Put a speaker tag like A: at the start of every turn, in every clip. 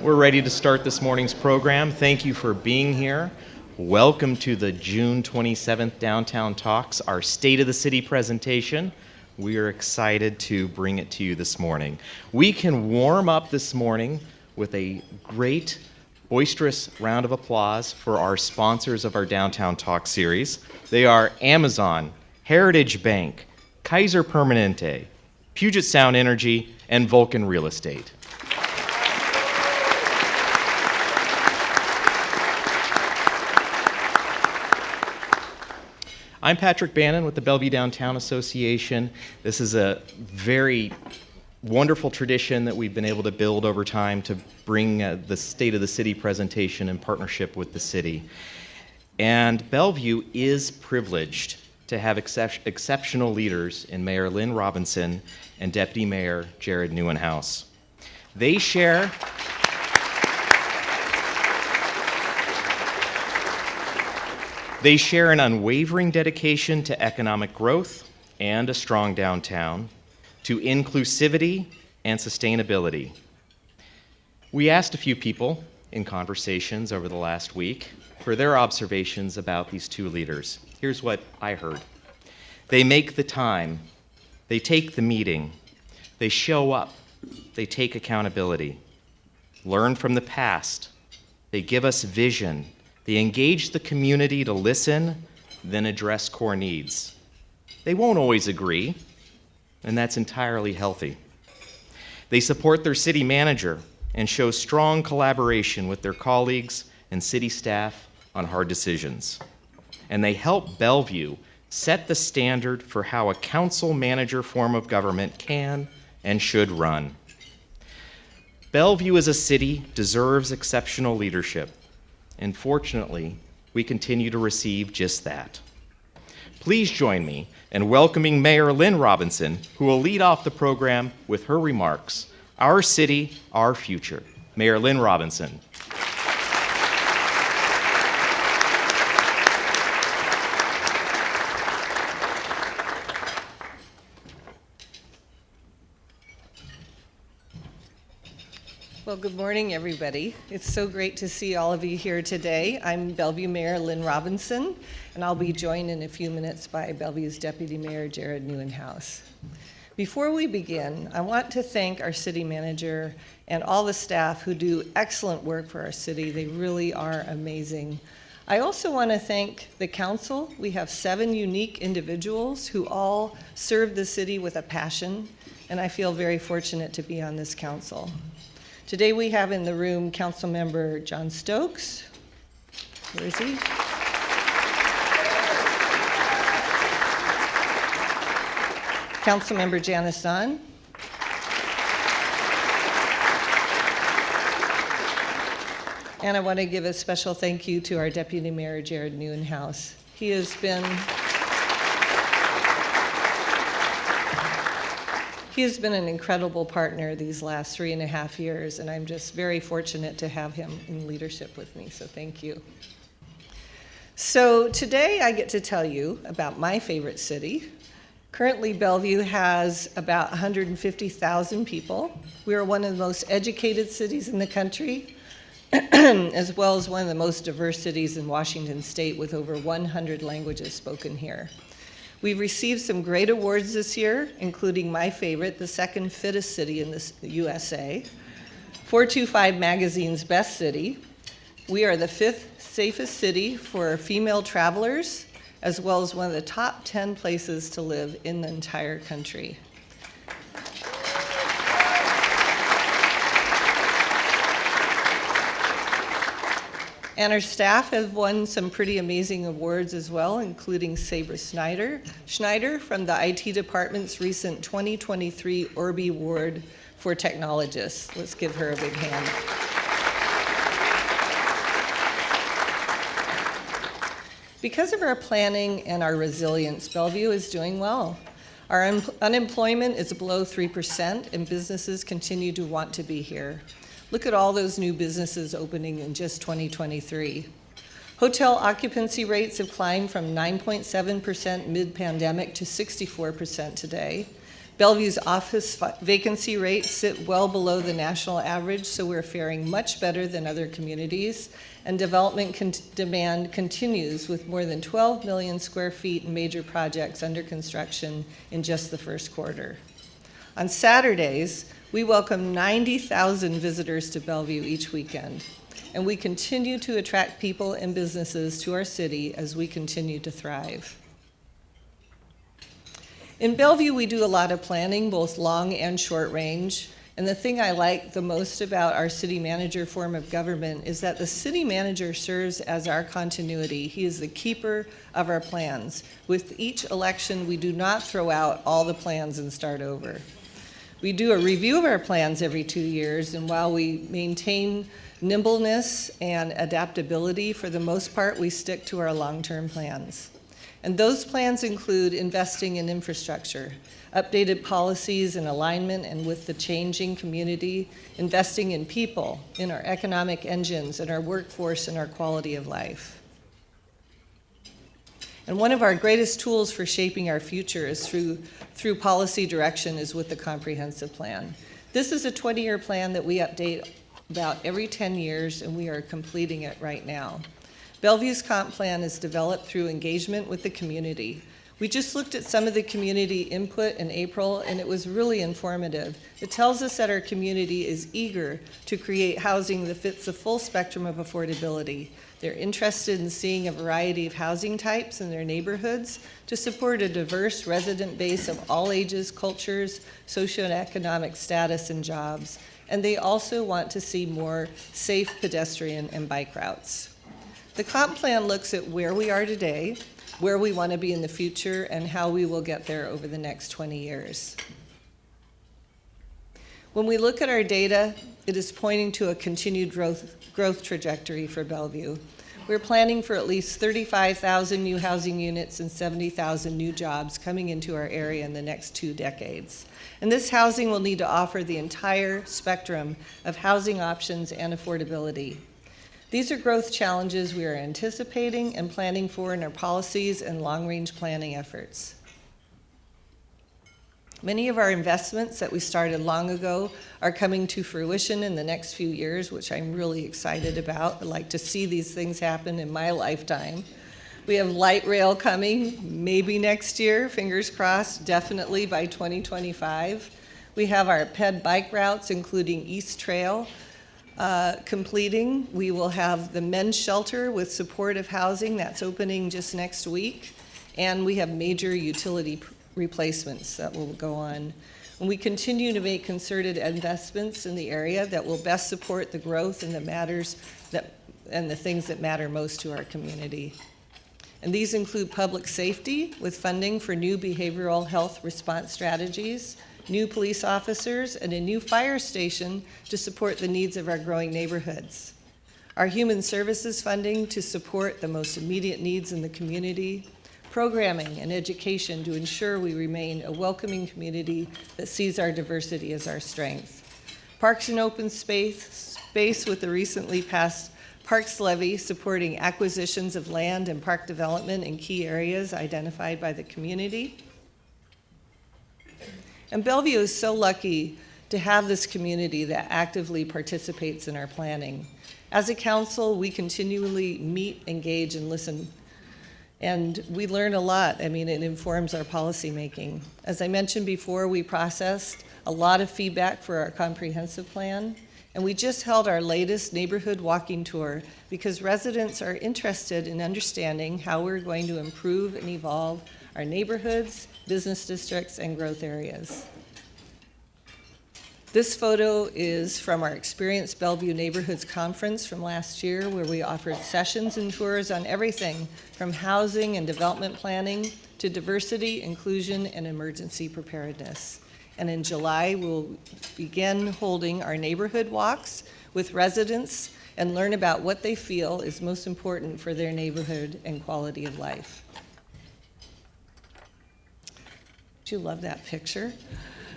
A: We're ready to start this morning's program. Thank you for being here. Welcome to the June 27th Downtown Talks, our State of the City presentation. We are excited to bring it to you this morning. We can warm up this morning with a great, boisterous round of applause for our sponsors of our Downtown Talk series. They are Amazon, Heritage Bank, Kaiser Permanente, Puget Sound Energy, and Vulcan Real Estate. I'm Patrick Bannon with the Bellevue Downtown Association. This is a very wonderful tradition that we've been able to build over time to bring the State of the City presentation in partnership with the city. And Bellevue is privileged to have exceptional leaders in Mayor Lynn Robinson and Deputy Mayor Jared Nieuwenhuis. They share an unwavering dedication to economic growth and a strong downtown, to inclusivity and sustainability. We asked a few people in conversations over the last week for their observations about these two leaders. Here's what I heard. They make the time, they take the meeting, they show up, they take accountability, learn from the past, they give us vision, they engage the community to listen, then address core needs. They won't always agree, and that's entirely healthy. They support their city manager and show strong collaboration with their colleagues and city staff on hard decisions. And they help Bellevue set the standard for how a council-manager form of government can and should run. Bellevue as a city deserves exceptional leadership. And fortunately, we continue to receive just that. Please join me in welcoming Mayor Lynn Robinson, who will lead off the program with her remarks, Our City, Our Future. Mayor Lynn Robinson.
B: Well, good morning, everybody. It's so great to see all of you here today. I'm Bellevue Mayor Lynn Robinson, and I'll be joined in a few minutes by Bellevue's Deputy Mayor Jared Nieuwenhuis. Before we begin, I want to thank our city manager and all the staff who do excellent work for our city. They really are amazing. I also want to thank the council. We have 7 unique individuals who all serve the city with a passion, and I feel very fortunate to be on this council. Today we have in the room Councilmember John Stokes. Where is he? Councilmember Janice Zahn. And I want to give a special thank you to our Deputy Mayor Jared Nieuwenhuis. He has been an incredible partner these last 3.5 years, and I'm just very fortunate to have him in leadership with me, so thank you. So today I get to tell you about my favorite city. Currently, Bellevue has about 150,000 people. We are one of the most educated cities in the country, as well as one of the most diverse cities in Washington State with over 100 languages spoken here. We've received some great awards this year, including my favorite, the second fittest city in the USA, 425 Magazine's Best City. We are the 5th safest city for female travelers, as well as one of the top 10 places to live in the entire country. And our staff have won some pretty amazing awards as well, including Sabre Schneider from the IT department's recent 2023 Orby Award for Technologists. Let's give her a big hand. Because of our planning and our resilience, Bellevue is doing well. Our unemployment is below 3%, and businesses continue to want to be here. Look at all those new businesses opening in just 2023. Hotel occupancy rates have climbed from 9.7% mid-pandemic to 64% today. Bellevue's office vacancy rates sit well below the national average, so we're faring much better than other communities. And development demand continues with more than 12 million square feet in major projects under construction in just the first quarter. On Saturdays, we welcome 90,000 visitors to Bellevue each weekend, and we continue to attract people and businesses to our city as we continue to thrive. In Bellevue, we do a lot of planning, both long and short range. And the thing I like the most about our city manager form of government is that the city manager serves as our continuity. He is the keeper of our plans. With each election, we do not throw out all the plans and start over. We do a review of our plans every 2 years, and while we maintain nimbleness and adaptability, for the most part, we stick to our long-term plans. And those plans include investing in infrastructure, updated policies in alignment and with the changing community, investing in people, in our economic engines, in our workforce, and our quality of life. And one of our greatest tools for shaping our future is through policy direction is with the comprehensive plan. This is a 20-year plan that we update about every 10 years, and we are completing it right now. Bellevue's comp plan is developed through engagement with the community. We just looked at some of the community input in April, and it was really informative. It tells us that our community is eager to create housing that fits the full spectrum of affordability. They're interested in seeing a variety of housing types in their neighborhoods to support a diverse resident base of all ages, cultures, socioeconomic status, and jobs. And they also want to see more safe pedestrian and bike routes. The comp plan looks at where we are today, where we want to be in the future, and how we will get there over the next 20 years. When we look at our data, it is pointing to a continued growth trajectory for Bellevue. We're planning for at least 35,000 new housing units and 70,000 new jobs coming into our area in the next 2 decades. And this housing will need to offer the entire spectrum of housing options and affordability. These are growth challenges we are anticipating and planning for in our policies and long-range planning efforts. Many of our investments that we started long ago are coming to fruition in the next few years, which I'm really excited about. I'd like to see these things happen in my lifetime. We have light rail coming, maybe next year, fingers crossed, definitely by 2025. We have our PED bike routes, including East Trail, completing. We will have the men's shelter with supportive housing that's opening just next week, and we have major utility replacements that will go on. And we continue to make concerted investments in the area that will best support the growth and the things that matter most to our community. And these include public safety with funding for new behavioral health response strategies, new police officers, and a new fire station to support the needs of our growing neighborhoods. Our human services funding to support the most immediate needs in the community, programming and education to ensure we remain a welcoming community that sees our diversity as our strength. Parks and open space with the recently passed Parks Levy supporting acquisitions of land and park development in key areas identified by the community. And Bellevue is so lucky to have this community that actively participates in our planning. As a council, we continually meet, engage, and listen. And we learn a lot. I mean, it informs our policymaking. As I mentioned before, we processed a lot of feedback for our comprehensive plan. And we just held our latest neighborhood walking tour because residents are interested in understanding how we're going to improve and evolve our neighborhoods, business districts, and growth areas. This photo is from our Experience Bellevue Neighborhoods Conference from last year, where we offered sessions and tours on everything from housing and development planning to diversity, inclusion, and emergency preparedness. And in July, we'll begin holding our neighborhood walks with residents and learn about what they feel is most important for their neighborhood and quality of life. Do you love that picture?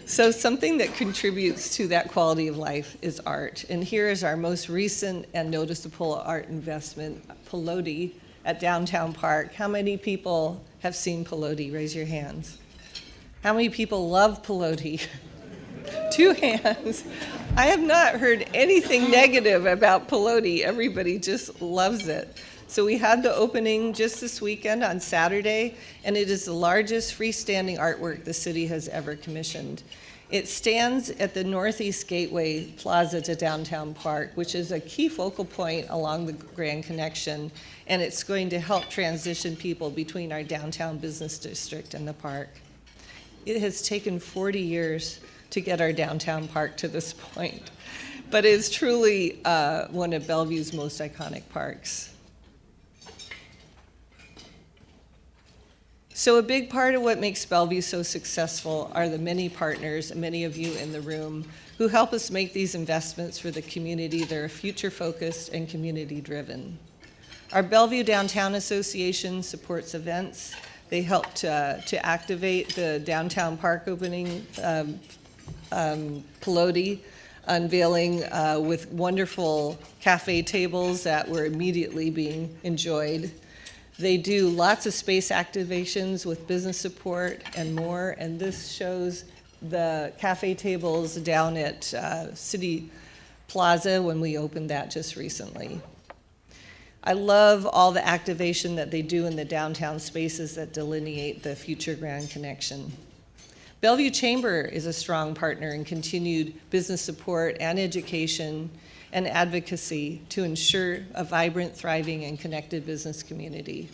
B: So something that contributes to that quality of life is art. And here is our most recent and noticeable art investment, Pelote at Downtown Park. How many people have seen Pelote? Raise your hands. How many people love Pelote? 2 hands. I have not heard anything negative about Pelote. Everybody just loves it. So we had the opening just this weekend on Saturday, and it is the largest freestanding artwork the city has ever commissioned. It stands at the Northeast Gateway Plaza to Downtown Park, which is a key focal point along the Grand Connection, and it's going to help transition people between our downtown business district and the park. It has taken 40 years to get our downtown park to this point, but it's truly one of Bellevue's most iconic parks. So a big part of what makes Bellevue so successful are the many partners, many of you in the room, who help us make these investments for the community that are future-focused and community-driven. Our Bellevue Downtown Association supports events. They help to activate the downtown park opening, Pelote, unveiling with wonderful cafe tables that were immediately being enjoyed. They do lots of space activations with business support and more, and this shows the cafe tables down at City Plaza when we opened that just recently. I love all the activation that they do in the downtown spaces that delineate the future Grand Connection. Bellevue Chamber is a strong partner in continued business support and education and advocacy to ensure a vibrant, thriving, and connected business community.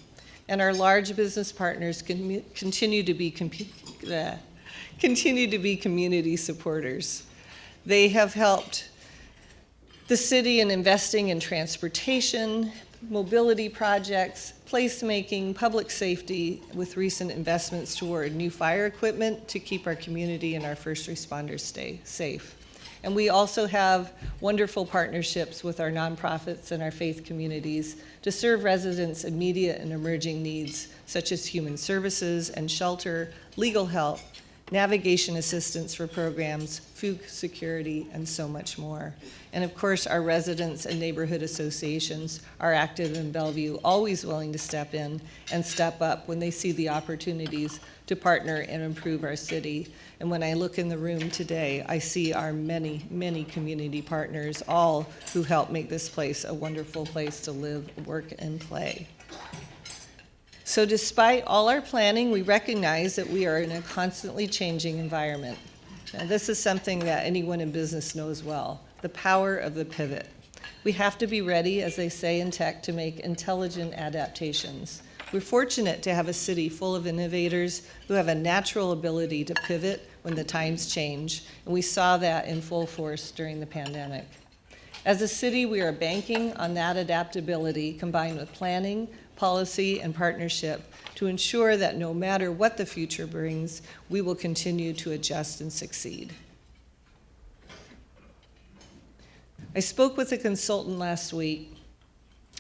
B: And our large business partners continue to be community supporters. They have helped the city in investing in transportation, mobility projects, placemaking, public safety, with recent investments toward new fire equipment to keep our community and our first responders stay safe. And we also have wonderful partnerships with our nonprofits and our faith communities to serve residents' immediate and emerging needs, such as human services and shelter, legal help, navigation assistance for programs, food security, and so much more. And of course, our residents and neighborhood associations are active in Bellevue, always willing to step in and step up when they see the opportunities to partner and improve our city. And when I look in the room today, I see our many, many community partners, all who help make this place a wonderful place to live, work, and play. So despite all our planning, we recognize that we are in a constantly changing environment. Now, this is something that anyone in business knows well, the power of the pivot. We have to be ready, as they say in tech, to make intelligent adaptations. We're fortunate to have a city full of innovators who have a natural ability to pivot when the times change, and we saw that in full force during the pandemic. As a city, we are banking on that adaptability combined with planning, policy, and partnership to ensure that no matter what the future brings, we will continue to adjust and succeed. I spoke with a consultant last week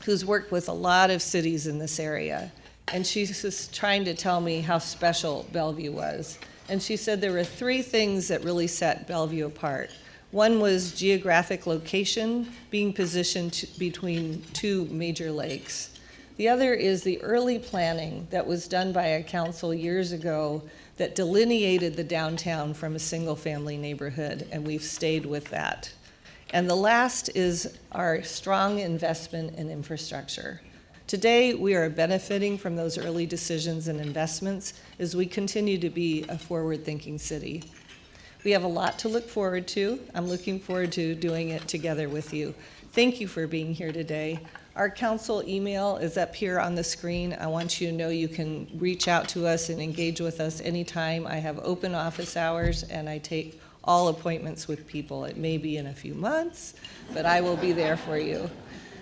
B: who's worked with a lot of cities in this area, and she's just trying to tell me how special Bellevue was. And she said there were 3 things that really set Bellevue apart. One was geographic location, being positioned between 2 major lakes. The other is the early planning that was done by a council years ago that delineated the downtown from a single-family neighborhood, and we've stayed with that. And the last is our strong investment in infrastructure. Today, we are benefiting from those early decisions and investments as we continue to be a forward-thinking city. We have a lot to look forward to. I'm looking forward to doing it together with you. Thank you for being here today. Our council email is up here on the screen. I want you to know you can reach out to us and engage with us anytime. I have open office hours, and I take all appointments with people. It may be in a few months, but I will be there for you.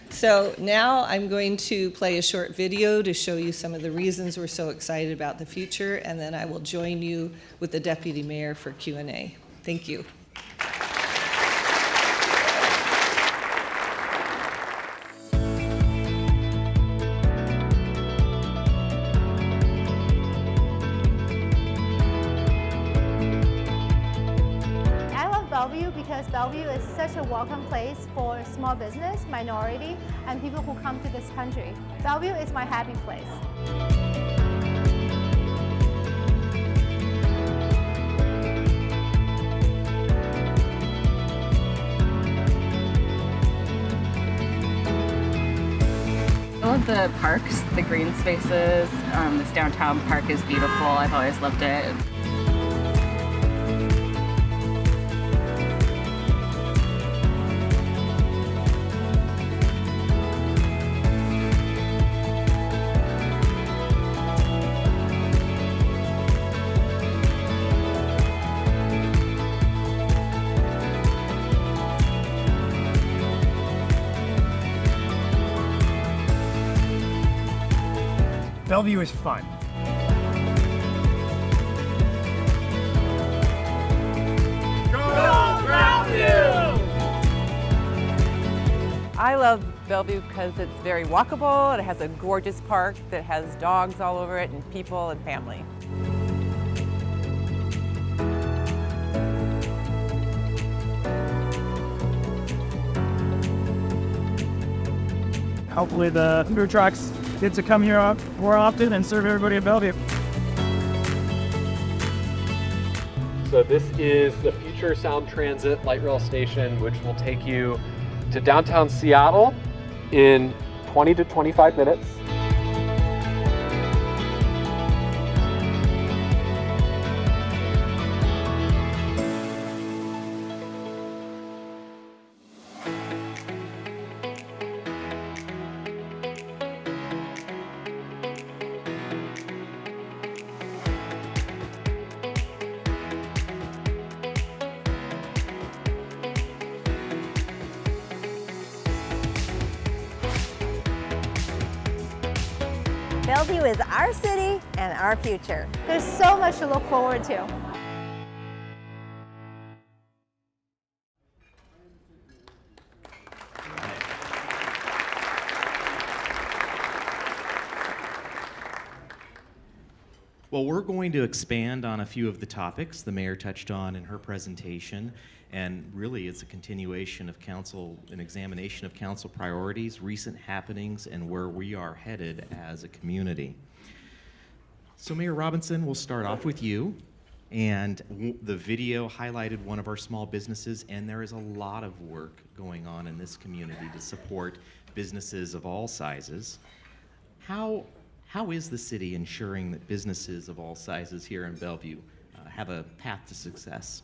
B: So now I'm going to play a short video to show you some of the reasons we're so excited about the future, and then I will join you with the Deputy Mayor for Q&A. Thank you.
C: Because Bellevue is such a welcome place for small business, minority, and people who come to this country. Bellevue is my happy place.
D: love the parks, the green spaces. This downtown park is beautiful. I've always loved it.
E: Bellevue is fun.
F: I love Bellevue because it's very walkable. It has a gorgeous park that has dogs all over it and people and family.
E: Hopefully the food trucks get to come here more often and serve everybody at Bellevue.
G: So this is the Future Sound Transit light rail station, which will take you to downtown Seattle in 20 to 25 minutes.
H: Bellevue is our city and our future.
C: There's so much to look forward to.
A: Well, we're going to expand on a few of the topics the mayor touched on in her presentation, and really it's a continuation of an examination of council priorities, recent happenings, and where we are headed as a community. So Mayor Robinson, we'll start off with you. And the video highlighted one of our small businesses, and there is a lot of work going on in this community to support businesses of all sizes. How is the city ensuring that businesses of all sizes here in Bellevue have a path to success?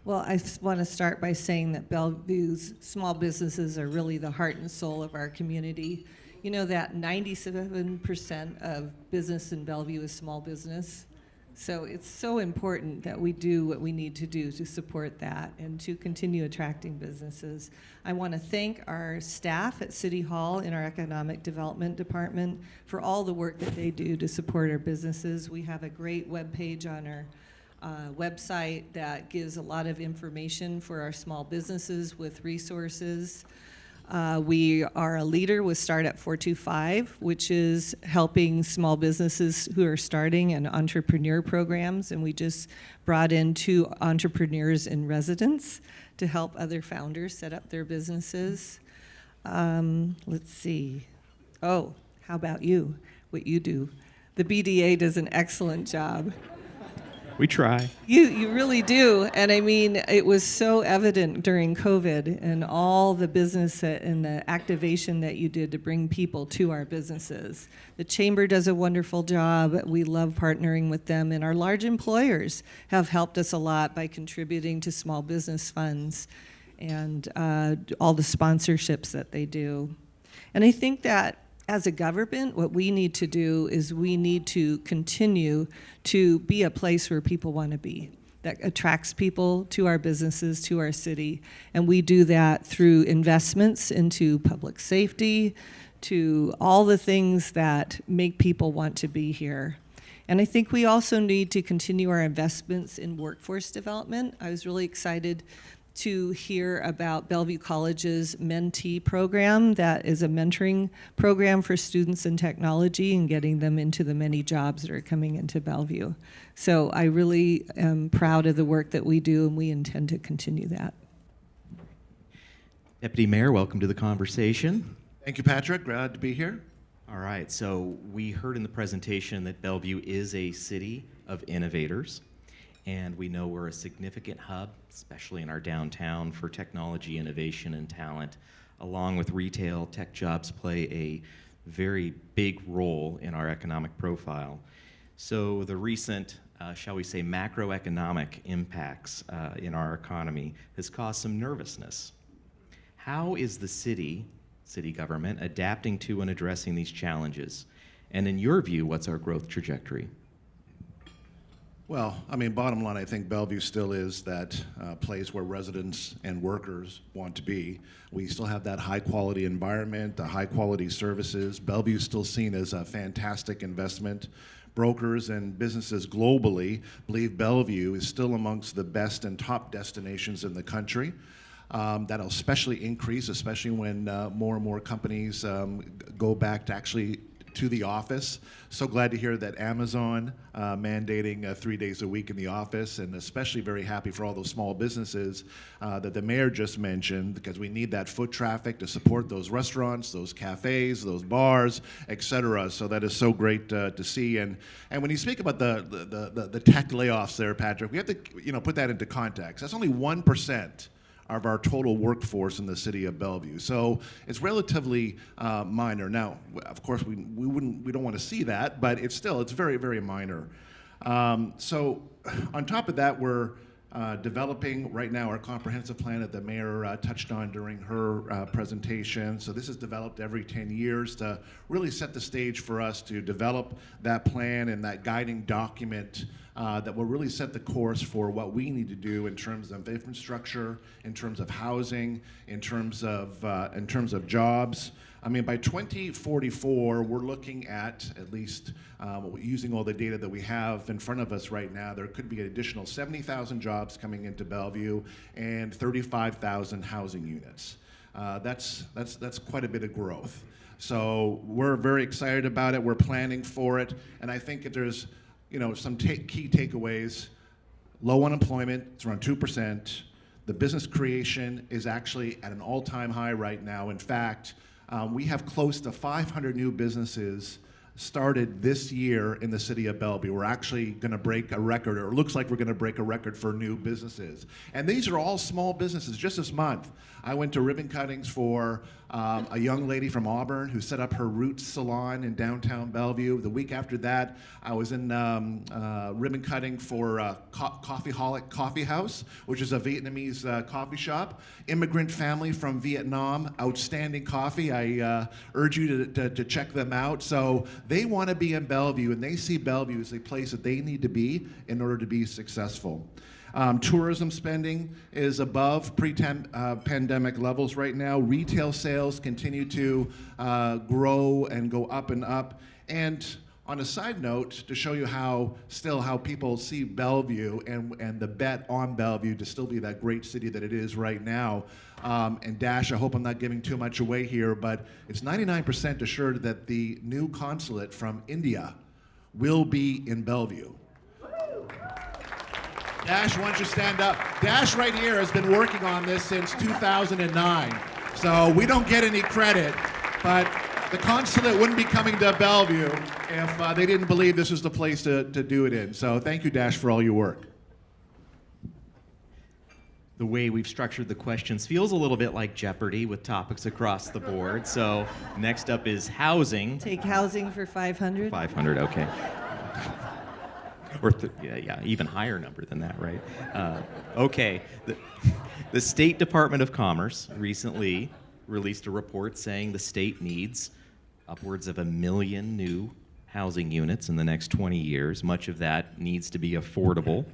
B: Well, I want to start by saying that Bellevue's small businesses are really the heart and soul of our community. You know that 97% of business in Bellevue is small business. So it's so important that we do what we need to do to support that and to continue attracting businesses. I want to thank our staff at City Hall in our Economic Development Department for all the work that they do to support our businesses. We have a great webpage on our website that gives a lot of information for our small businesses with resources. We are a leader with Start at 425, which is helping small businesses who are starting and entrepreneur programs. And we just brought in 2 entrepreneurs in residence to help other founders set up their businesses. Let's see. Oh, how about you? What you do? The BDA does an excellent job.
A: We try.
B: You really do. And I mean, it was so evident during COVID and all the business and the activation that you did to bring people to our businesses. The Chamber does a wonderful job. We love partnering with them. And our large employers have helped us a lot by contributing to small business funds and all the sponsorships that they do. And I think that as a government, what we need to do is we need to continue to be a place where people want to be, that attracts people to our businesses, to our city. And we do that through investments into public safety, to all the things that make people want to be here. And I think we also need to continue our investments in workforce development. I was really excited to hear about Bellevue College's Mentee program. That is a mentoring program for students in technology and getting them into the many jobs that are coming into Bellevue. So I really am proud of the work that we do, and we intend to continue that.
A: Deputy Mayor, welcome to the conversation.
I: Thank you, Patrick. Glad to be here.
A: All right, so we heard in the presentation that Bellevue is a city of innovators. And we know we're a significant hub, especially in our downtown, for technology, innovation, and talent. Along with retail, tech jobs play a very big role in our economic profile. So the recent, shall we say, macroeconomic impacts in our economy has caused some nervousness. How is the city government, adapting to and addressing these challenges? And in your view, what's our growth trajectory?
I: Well, I mean, bottom line, I think Bellevue still is that place where residents and workers want to be. We still have that high-quality environment, the high-quality services. Bellevue is still seen as a fantastic investment. Brokers and businesses globally believe Bellevue is still amongst the best and top destinations in the country. That'll especially increase, especially when more and more companies go back to actually to the office. So glad to hear that Amazon mandating 3 days a week in the office, and especially very happy for all those small businesses that the mayor just mentioned, because we need that foot traffic to support those restaurants, those cafes, those bars, etc. So that is so great to see. And when you speak about the tech layoffs there, Patrick, we have to put that into context. That's only 1% of our total workforce in the city of Bellevue. So it's relatively minor. Now, of course, we don't want to see that, but it's very, very minor. So on top of that, we're developing right now our comprehensive plan that the mayor touched on during her presentation. So this is developed every 10 years to really set the stage for us to develop that plan and that guiding document that will really set the course for what we need to do in terms of infrastructure, in terms of housing, in terms of jobs. I mean, by 2044, we're looking at least using all the data that we have in front of us right now, there could be an additional 70,000 jobs coming into Bellevue and 35,000 housing units. That's quite a bit of growth. So we're very excited about it. We're planning for it, and I think that there's some key takeaways. Low unemployment, it's around 2%. The business creation is actually at an all-time high right now. In fact, we have close to 500 new businesses started this year in the city of Bellevue. We're actually going to break a record, or it looks like we're going to break a record for new businesses. And these are all small businesses. Just this month, I went to ribbon cuttings for a young lady from Auburn who set up her Roots Salon in downtown Bellevue. The week after that, I was in ribbon cutting for Coffeeholic Coffee House, which is a Vietnamese coffee shop. Immigrant family from Vietnam, outstanding coffee. I urge you to check them out. So they want to be in Bellevue, and they see Bellevue as a place that they need to be in order to be successful. Tourism spending is above pre-pandemic levels right now. Retail sales continue to grow and go up and up. And on a side note, to show you how people see Bellevue and the bet on Bellevue to still be that great city that it is right now. And Dash, I hope I'm not giving too much away here, but it's 99% assured that the new consulate from India will be in Bellevue. Dash, why don't you stand up? Dash right here has been working on this since 2009. So we don't get any credit, but the consulate wouldn't be coming to Bellevue if they didn't believe this was the place to do it in. So thank you, Dash, for all your work.
A: The way we've structured the questions feels a little bit like Jeopardy with topics across the board. So next up is housing.
B: Take housing for 500.
A: 500, okay. Or even higher number than that, right? Okay. The State Department of Commerce recently released a report saying the state needs upwards of 1 million new housing units in the next 20 years. Much of that needs to be affordable.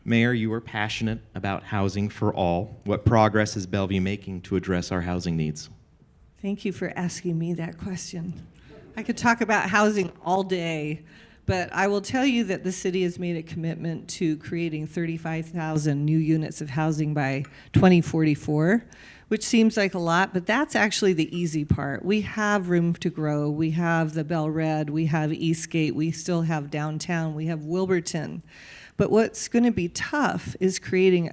A: Mayor, you are passionate about housing for all. What progress is Bellevue making to address our housing needs?
B: Thank you for asking me that question. I could talk about housing all day, but I will tell you that the city has made a commitment to creating 35,000 new units of housing by 2044, which seems like a lot, but that's actually the easy part. We have room to grow. We have the Bell Red, we have Eastgate, we still have downtown, we have Wilburton. But what's going to be tough is creating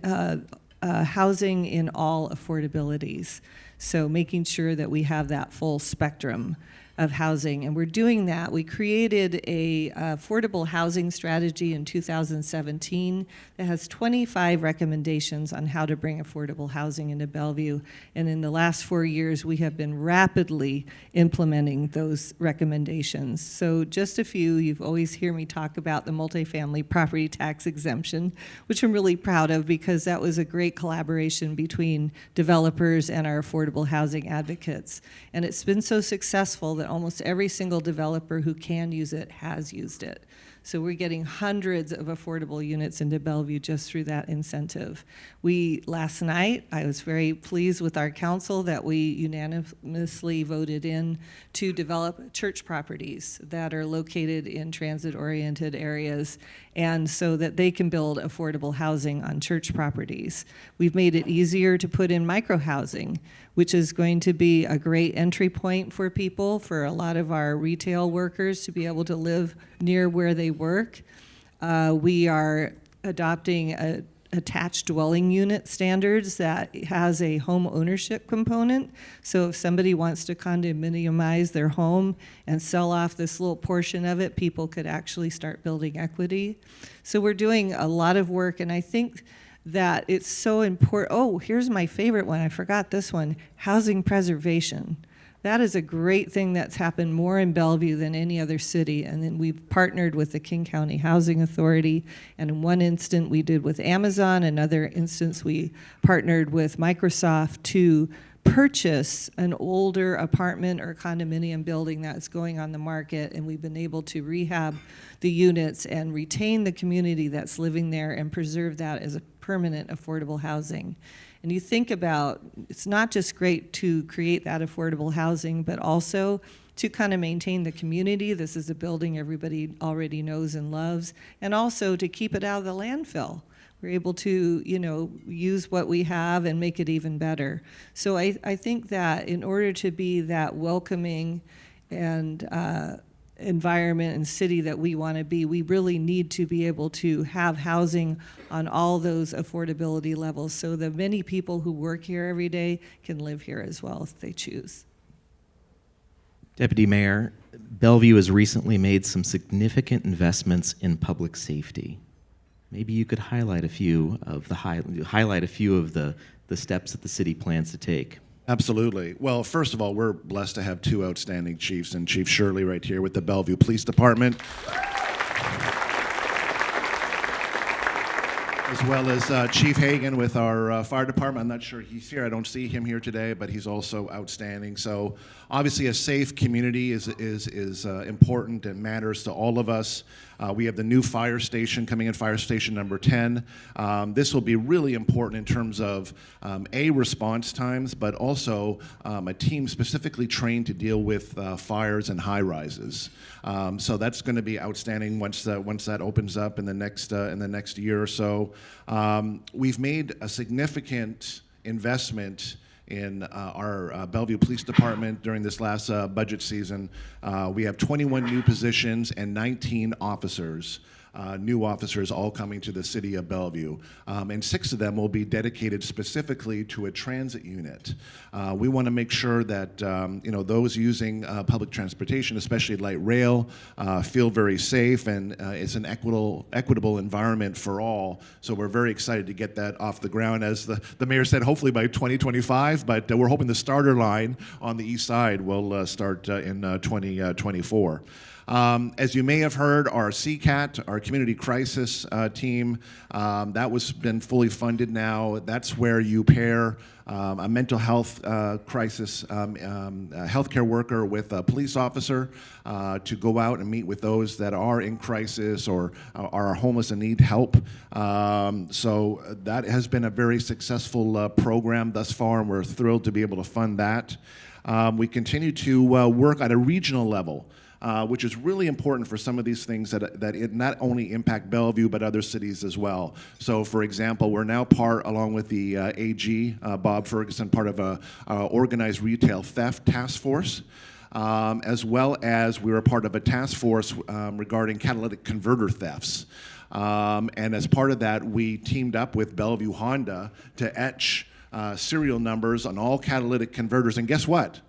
B: housing in all affordabilities. So making sure that we have that full spectrum. of housing. And we're doing that. We created a affordable housing strategy in 2017 that has 25 recommendations on how to bring affordable housing into Bellevue. And in the last 4 years, we have been rapidly implementing those recommendations. So just a few, you've always hear me talk about the multifamily property tax exemption, which I'm really proud of because that was a great collaboration between developers and our affordable housing advocates. And it's been so successful that almost every single developer who can use it has used it. So we're getting hundreds of affordable units into Bellevue just through that incentive. Last night, I was very pleased with our council that we unanimously voted in to develop church properties that are located in transit-oriented areas, and so that they can build affordable housing on church properties. We've made it easier to put in micro-housing, which is going to be a great entry point for people, for a lot of our retail workers to be able to live near where they work. We are adopting attached dwelling unit standards that has a home ownership component. So if somebody wants to condominiumize their home and sell off this little portion of it, people could actually start building equity. So we're doing a lot of work, and I think that it's so important. Oh, here's my favorite one. I forgot this one, housing preservation. That is a great thing that's happened more in Bellevue than any other city. And then we've partnered with the King County Housing Authority. And in one instance, we did with Amazon. Another instance, we partnered with Microsoft to purchase an older apartment or condominium building that's going on the market. And we've been able to rehab the units and retain the community that's living there and preserve that as a permanent affordable housing. And you think about, it's not just great to create that affordable housing, but also to kind of maintain the community. This is a building everybody already knows and loves, and also to keep it out of the landfill. We're able to, use what we have and make it even better. So I think that in order to be that welcoming and environment and city that we want to be, we really need to be able to have housing on all those affordability levels so the many people who work here every day can live here as well if they choose.
A: Deputy Mayor, Bellevue has recently made some significant investments in public safety. Maybe you could highlight a few of the steps that the city plans to take.
I: Absolutely. Well, first of all, we're blessed to have two outstanding chiefs, and Chief Shirley right here with the Bellevue Police Department, as well as Chief Hagan with our fire department. I'm not sure he's here. I don't see him here today, but he's also outstanding. So obviously a safe community is important and matters to all of us. We have the new fire station coming in, fire station number 10. This will be really important in terms of response times, but also a team specifically trained to deal with fires and high rises. So that's going to be outstanding once that opens up in the next year or so. We've made a significant investment in our Bellevue Police Department during this last budget season. We have 21 new positions and 19 officers, new officers all coming to the city of Bellevue. And 6 of them will be dedicated specifically to a transit unit. We want to make sure that those using public transportation, especially light rail, feel very safe, and it's an equitable environment for all. So we're very excited to get that off the ground, as the mayor said, hopefully by 2025, but we're hoping the starter line on the east side will start in 2024. As you may have heard, our CCAT, our community crisis team, that was been fully funded now. That's where you pair a mental health crisis healthcare worker with a police officer to go out and meet with those that are in crisis or are homeless and need help. So that has been a very successful program thus far, and we're thrilled to be able to fund that. We continue to work at a regional level, which is really important for some of these things that it not only impact Bellevue, but other cities as well. So, for example, we're now part, along with the AG, Bob Ferguson, part of a organized retail theft task force, as well as we were part of a task force regarding catalytic converter thefts. And as part of that, we teamed up with Bellevue Honda to etch serial numbers on all catalytic converters, and guess what?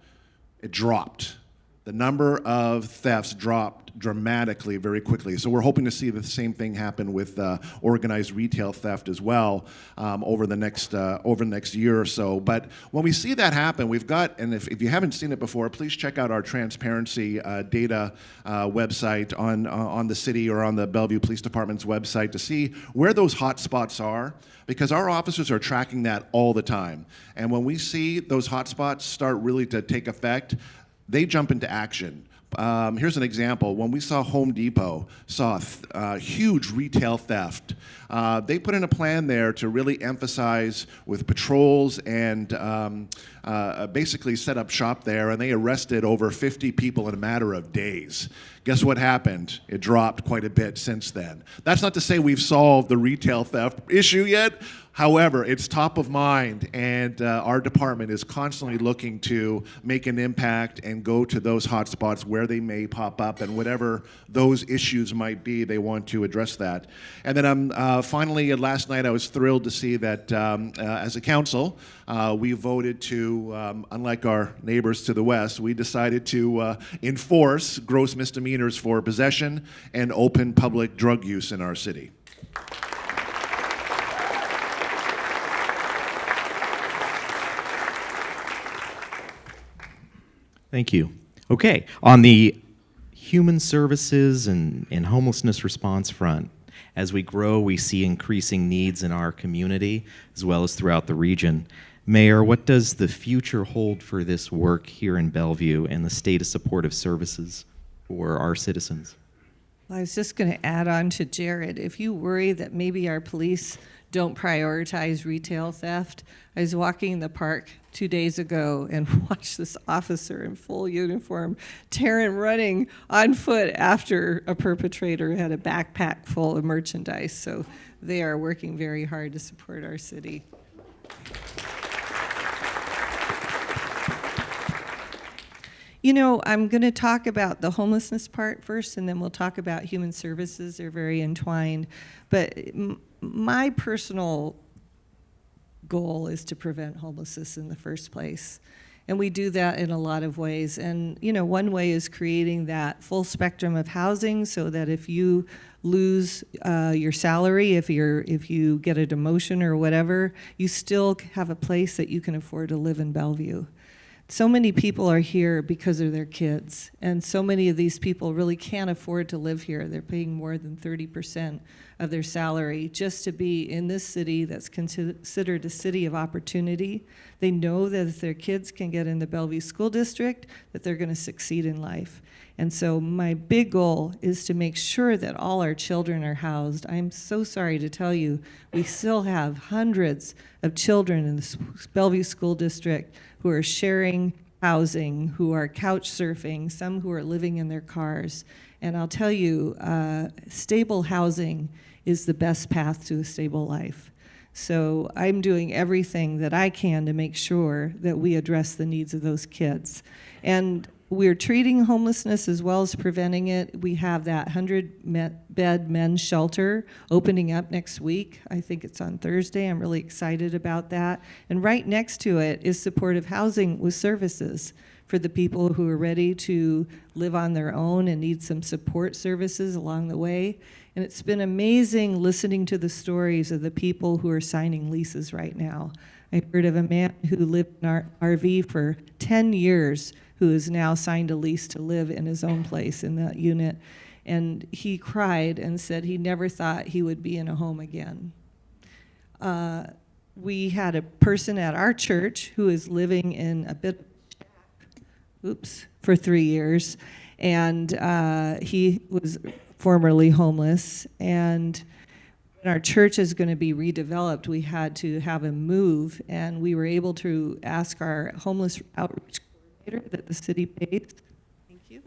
I: It dropped. the number of thefts dropped dramatically very quickly. So we're hoping to see the same thing happen with organized retail theft as well over the next year or so. But when we see that happen, we've got, and if you haven't seen it before, please check out our transparency data website on the city or on the Bellevue Police Department's website to see where those hot spots are, because our officers are tracking that all the time. And when we see those hot spots start really to take effect, they jump into action. Here's an example. When we saw Home Depot saw huge retail theft, they put in a plan there to really emphasize with patrols and basically set up shop there, and they arrested over 50 people in a matter of days. Guess what happened? It dropped quite a bit since then. That's not to say we've solved the retail theft issue yet. However, it's top of mind, and our department is constantly looking to make an impact and go to those hot spots where they may pop up, and whatever those issues might be, they want to address that. And then finally, last night I was thrilled to see that as a council, we voted to, unlike our neighbors to the west, we decided to enforce gross misdemeanors for possession and open public drug use in our city.
A: Thank you. Okay, on the human services and homelessness response front, as we grow, we see increasing needs in our community as well as throughout the region. Mayor, what does the future hold for this work here in Bellevue and the state of supportive services for our citizens?
B: Well, I was just going to add on to Jared. If you worry that maybe our police don't prioritize retail theft, I was walking in the park 2 days ago and watched this officer in full uniform running on foot after a perpetrator had a backpack full of merchandise. So they are working very hard to support our city. You know, I'm going to talk about the homelessness part first, and then we'll talk about human services. They're very entwined. But my personal goal is to prevent homelessness in the first place. And we do that in a lot of ways. And, you know, one way is creating that full spectrum of housing so that if you lose your salary, if you get a demotion or whatever, you still have a place that you can afford to live in Bellevue. So many people are here because of their kids, and so many of these people really can't afford to live here. They're paying more than 30% of their salary just to be in this city that's considered a city of opportunity. They know that if their kids can get in the Bellevue School District, that they're going to succeed in life. And so my big goal is to make sure that all our children are housed. I'm so sorry to tell you, we still have hundreds of children in the Bellevue School District who are sharing housing, who are couch surfing, some who are living in their cars. And I'll tell you, stable housing is the best path to a stable life. So I'm doing everything that I can to make sure that we address the needs of those kids. And we're treating homelessness as well as preventing it. We have that 100-bed men's shelter opening up next week. I think it's on Thursday. I'm really excited about that. And right next to it is supportive housing with services for the people who are ready to live on their own and need some support services along the way. And it's been amazing listening to the stories of the people who are signing leases right now. I heard of a man who lived in our RV for 10 years who has now signed a lease to live in his own place in that unit. And he cried and said he never thought he would be in a home again. We had a person at our church who is living in a bit for 3 years, and he was formerly homeless. And when our church is going to be redeveloped, we had to have him move, and we were able to ask our homeless outreach coordinator that the city pays, thank you,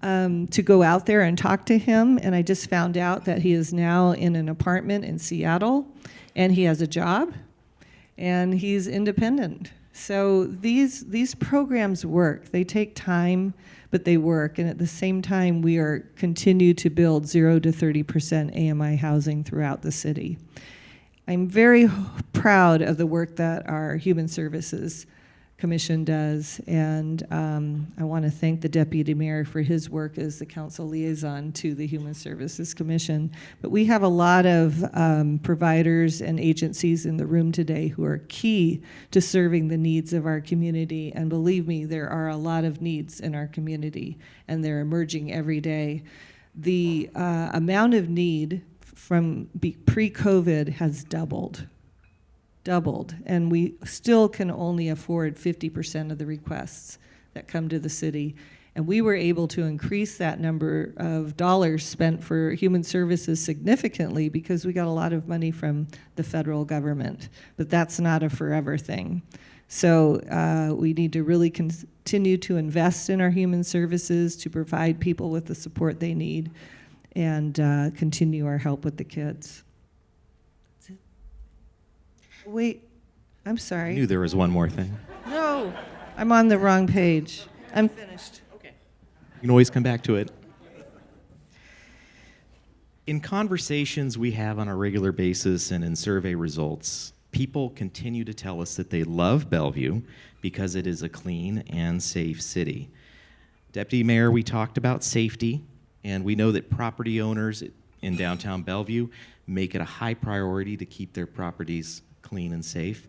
B: to go out there and talk to him. And I just found out that he is now in an apartment in Seattle, and he has a job, and he's independent. So these programs work. They take time, but they work. And at the same time, we are continue to build 0 to 30% AMI housing throughout the city. I'm very proud of the work that our human services Commission does. And I want to thank the Deputy Mayor for his work as the council liaison to the Human Services Commission. But we have a lot of providers and agencies in the room today who are key to serving the needs of our community. And believe me, there are a lot of needs in our community, and they're emerging every day. The amount of need from pre-COVID has doubled, and we still can only afford 50% of the requests that come to the city. And we were able to increase that number of dollars spent for human services significantly because we got a lot of money from the federal government, but that's not a forever thing. So we need to really continue to invest in our human services to provide people with the support they need and continue our help with the kids. Wait, I'm sorry.
A: I knew there was one more thing.
B: No, I'm on the wrong page. I'm finished.
A: You can always come back to it. In conversations we have on a regular basis and in survey results, people continue to tell us that they love Bellevue because it is a clean and safe city. Deputy Mayor, we talked about safety, and we know that property owners in downtown Bellevue make it a high priority to keep their properties clean and safe,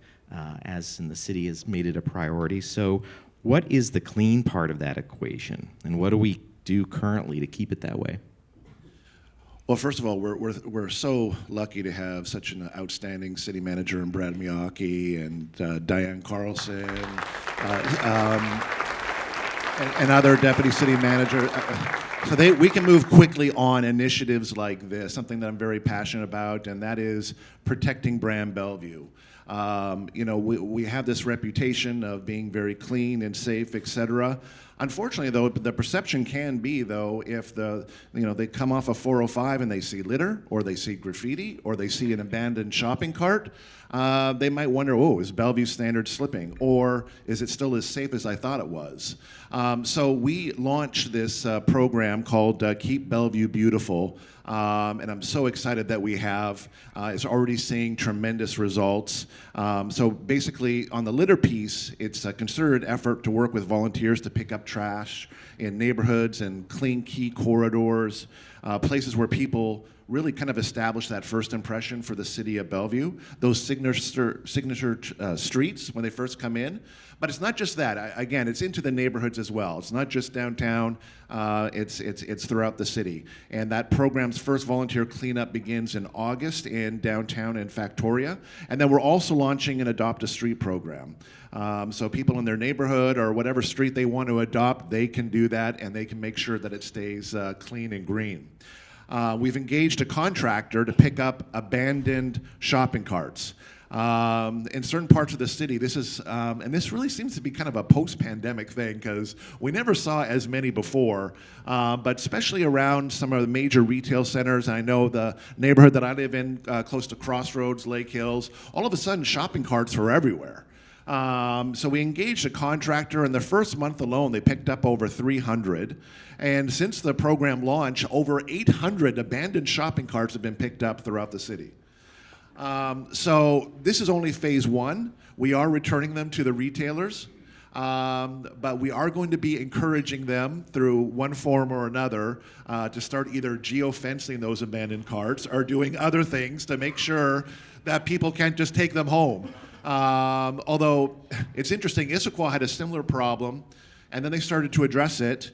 A: as in the city has made it a priority. So what is the clean part of that equation, and what do we do currently to keep it that way?
I: Well, first of all, we're so lucky to have such an outstanding city manager in Brad Miyake and Diane Carlson and other deputy city managers. So we can move quickly on initiatives like this, something that I'm very passionate about, and that is protecting Brand Bellevue. We have this reputation of being very clean and safe, et cetera. Unfortunately, though, the perception can be, though, if they come off of 405 and they see litter, or they see graffiti, or they see an abandoned shopping cart, they might wonder, oh, is Bellevue standard slipping? Or is it still as safe as I thought it was? So we launched this program called Keep Bellevue Beautiful, and I'm so excited that we have. It's already seeing tremendous results. So basically, on the litter piece, it's a concerted effort to work with volunteers to pick up trash in neighborhoods and clean key corridors, places where people really kind of establish that first impression for the city of Bellevue, those signature streets when they first come in. But it's not just that. Again, it's into the neighborhoods as well. It's not just downtown. It's throughout the city. And that program's first volunteer cleanup begins in August in downtown in Factoria. And then we're also launching an Adopt a Street program. So people in their neighborhood or whatever street they want to adopt, they can do that, and they can make sure that it stays clean and green. We've engaged a contractor to pick up abandoned shopping carts. In certain parts of the city, this is, and this really seems to be kind of a post-pandemic thing because we never saw as many before, but especially around some of the major retail centers. I know the neighborhood that I live in, close to Crossroads, Lake Hills, all of a sudden shopping carts were everywhere. So we engaged a contractor, and the first month alone, they picked up over 300. And since the program launch, over 800 abandoned shopping carts have been picked up throughout the city. So this is only phase one. We are returning them to the retailers, but we are going to be encouraging them through one form or another to start either geofencing those abandoned carts or doing other things to make sure that people can't just take them home. Although it's interesting, Issaquah had a similar problem, and then they started to address it,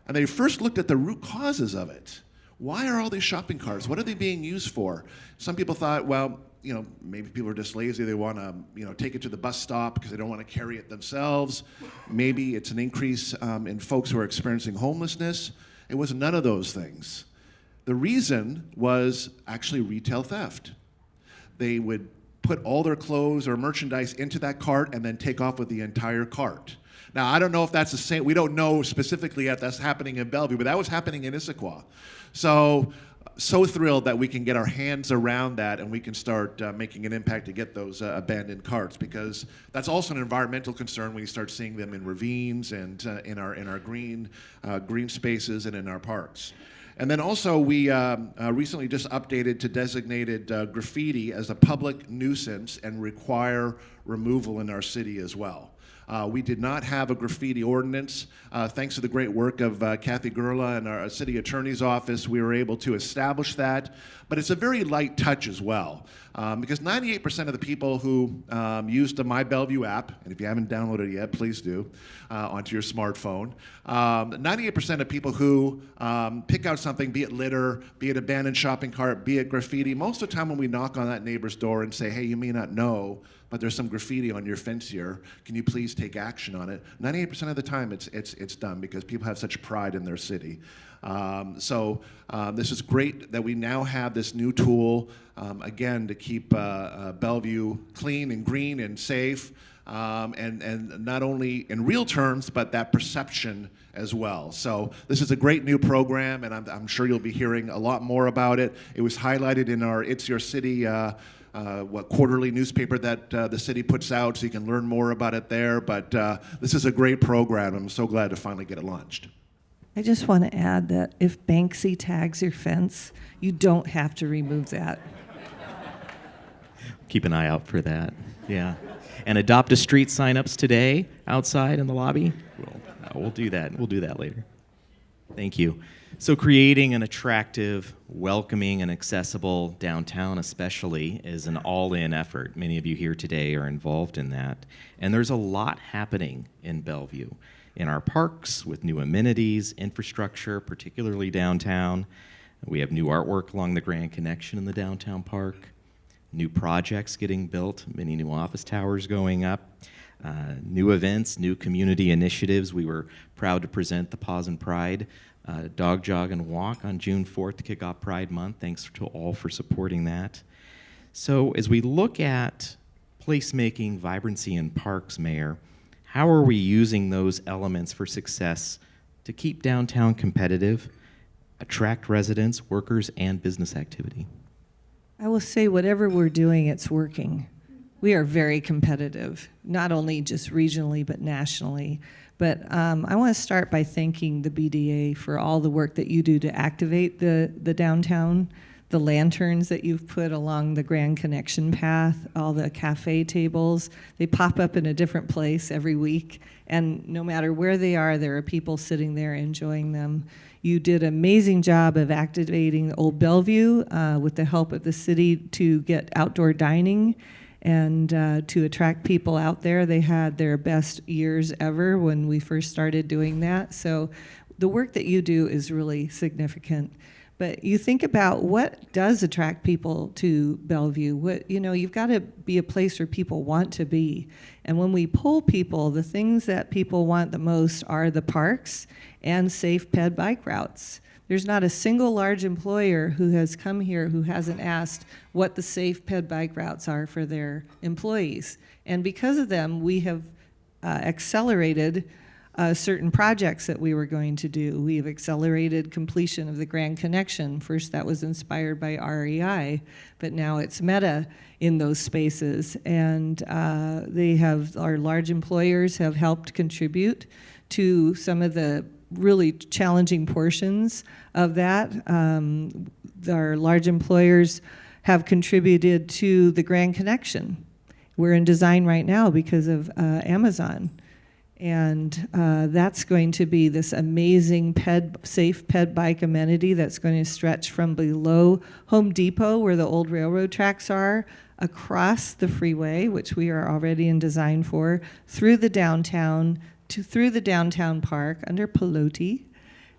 I: and they first looked at the root causes of it. Why are all these shopping carts? What are they being used for? Some people thought, well, maybe people are just lazy. They want to, take it to the bus stop because they don't want to carry it themselves. Maybe it's an increase in folks who are experiencing homelessness. It was none of those things. The reason was actually retail theft. They would put all their clothes or merchandise into that cart and then take off with the entire cart. Now, I don't know if that's the same. We don't know specifically if that's happening in Bellevue, but that was happening in Issaquah. So thrilled that we can get our hands around that and we can start making an impact to get those abandoned carts, because that's also an environmental concern when you start seeing them in ravines and in our green spaces and in our parks. And then also we recently just updated to designated graffiti as a public nuisance and require removal in our city as well. We did not have a graffiti ordinance. Thanks to the great work of Kathy Gerla and our city attorney's office, we were able to establish that. But it's a very light touch as well, because 98% of the people who use the My Bellevue app, and if you haven't downloaded it yet, please do, onto your smartphone. 98% of people who pick out something, be it litter, be it abandoned shopping cart, be it graffiti, most of the time when we knock on that neighbor's door and say, hey, you may not know, but there's some graffiti on your fence here. Can you please take action on it? 98% of the time, it's done because people have such pride in their city. So this is great that we now have this new tool, again, to keep Bellevue clean and green and safe, and not only in real terms, but that perception as well. So this is a great new program, and I'm sure you'll be hearing a lot more about it. It was highlighted in our It's Your City quarterly newspaper that the city puts out, so you can learn more about it there. But this is a great program. I'm so glad to finally get it launched.
B: I just want to add that if Banksy tags your fence, you don't have to remove that.
A: Keep an eye out for that. Yeah. And adopt a street signups today outside in the lobby. We'll do that. We'll do that later. Thank you. So creating an attractive, welcoming, and accessible downtown especially is an all-in effort. Many of you here today are involved in that. And there's a lot happening in Bellevue, in our parks with new amenities, infrastructure, particularly downtown. We have new artwork along the Grand Connection in the downtown park, new projects getting built, many new office towers going up, new events, new community initiatives. We were proud to present the Paws and Pride Dog Jog and Walk on June 4th to kick off Pride Month. Thanks to all for supporting that. So as we look at placemaking, vibrancy in parks, Mayor, how are we using those elements for success to keep downtown competitive, attract residents, workers, and business activity?
B: I will say whatever we're doing, it's working. We are very competitive, not only just regionally, but nationally. But I want to start by thanking the BDA for all the work that you do to activate the downtown, the lanterns that you've put along the Grand Connection path, all the cafe tables. They pop up in a different place every week, and no matter where they are, there are people sitting there enjoying them. You did an amazing job of activating Old Bellevue with the help of the city to get outdoor dining and to attract people out there. They had their best years ever when we first started doing that. So the work that you do is really significant. But you think about what does attract people to Bellevue. You've got to be a place where people want to be. And when we poll people, the things that people want the most are the parks and safe ped bike routes. There's not a single large employer who has come here who hasn't asked what the safe ped bike routes are for their employees. And because of them, we have accelerated certain projects that we were going to do. We have accelerated completion of the Grand Connection. First, that was inspired by REI, but now it's Meta in those spaces. And our large employers have helped contribute to some of the really challenging portions of that. Our large employers have contributed to the Grand Connection. We're in design right now because of Amazon. And that's going to be this amazing safe ped bike amenity that's going to stretch from below Home Depot, where the old railroad tracks are, across the freeway, which we are already in design for, through the downtown, through the downtown park under Pelote,